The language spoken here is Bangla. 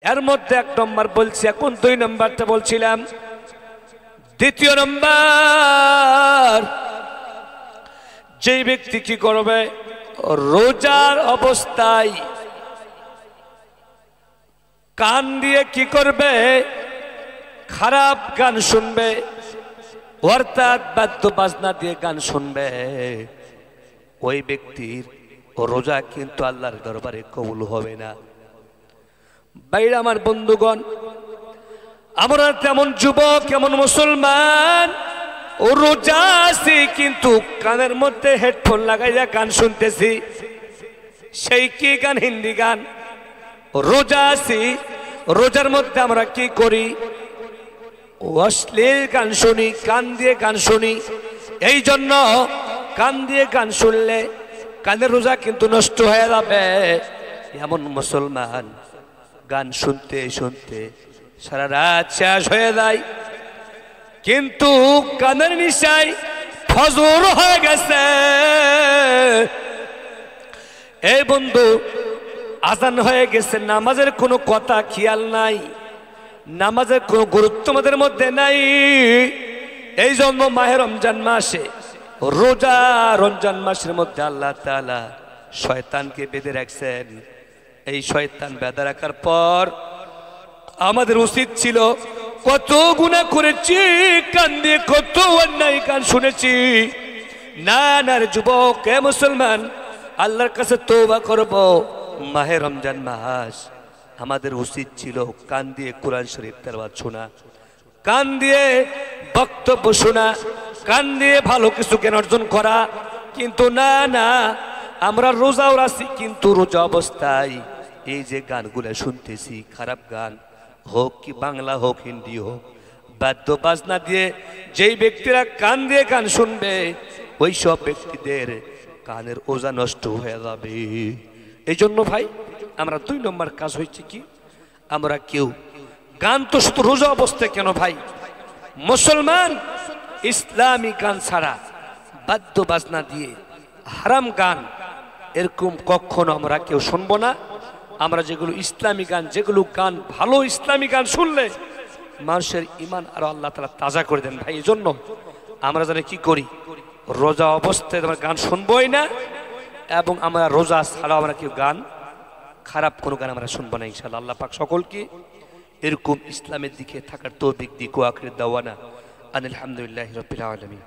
এর মধ্যে 1 নম্বর বলছি, এখন 2 নম্বরটা বলছিলাম। দ্বিতীয় নম্বর, যে ব্যক্তি কি করবে, রোজার অবস্থায় কান দিয়ে কি করবে, খারাপ গান শুনবে, অর্থাৎ বাদ্য বাজনা দিয়ে গান শুনবে, ওই ব্যক্তির রোজা কিন্তু আল্লাহর দরবারে কবুল হবে না। বাইরে আমার বন্ধুগণ, আমরা তেমন যুবক, এমন মুসলমান ও রোজা আছি, কিন্তু কানের মধ্যে হেডফোন লাগাইয়া গান শুনতেছি। সেই কি গান? হিন্দি গান। রোজা আছি, রোজার মধ্যে আমরা কি করি? অশ্লীল গান শুনি, কান দিয়ে গান শুনি। এই জন্য কান দিয়ে গান শুনলে কানের রোজা কিন্তু নষ্ট হয়ে যাবে। এমন মুসলমান গান শুনতে শুনতে সারা রাত শেষ হয়ে যায়, কিন্তু কানের নিশায় ফজর হয়ে গেছে। এই বন্ধু, আজান হয়ে গেছে, নামাজের কোনো কথা খেয়াল নাই, নামাজের কোনো গুরুত্ব আমাদের মধ্যে নাই। এই জন্য মাহে রমজান মাসে, রোজা রমজান মাসের মধ্যে আল্লাহ তাআলা শয়তানকে বেঁধে রাখছেন। এই শয়তান বেঁধে রাখার পর আমাদের উচিত ছিল, কত গুনাহ করেছি, কান দিয়ে কত অন্যায় গান শুনেছি। না না রে যুবক, হে মুসলমান, আল্লাহর কাছে তওবা করব। মাহে রমজান মাস, আমাদের উচিত ছিল কান দিয়ে কোরআন শরীফ তেলাওয়াত শোনা, কান দিয়ে বক্তব্য শোনা, কান দিয়ে ভালো কিছু জ্ঞান অর্জন করা। কিন্তু না না, আমরা রোজাও আছি, কিন্তু রোজা অবস্থায় এই যে গানগুলো শুনতেছি, খারাপ গান হোক কি বাংলা হোক হিন্দি হোক, বাদ্য বাজনা দিয়ে যেই ব্যক্তিরা কান দিয়ে গান শুনবে, ওই সব ব্যক্তিদের কানের ওজা নষ্ট হয়ে যাবে। এই জন্য ভাই, আমরা 2 নম্বর কাজ হয়েছে কি, আমরা কেউ গান তো শুধু রোজা অবস্থায় কেন ভাই, মুসলমান ইসলামী গান ছাড়া বাদ্য বাজনা দিয়ে হারাম গান এরকম কখনো আমরা কেউ শুনবো না। আমরা যেগুলো ইসলামী গান, যেগুলো গান ভালো ইসলামী গান শুনলে মানুষের ঈমান আর আল্লাহ তাআলা তাজা করে দেন ভাই। এই জন্য আমরা জানি কি করি, রোজা অবস্থায় আমরা গান শুনবোই না, এবং আমরা রোজা ছাড়াও আমরা কেউ গান, খারাপ কোনো গান আমরা শুনবো না ইনশাআল্লাহ। আল্লাহ পাক সকলকে এরকম ইসলামের দিকে থাকার তৌফিক দিক। আখির দাওয়ানা আলহামদুলিল্লাহি রাব্বিল আলামিন।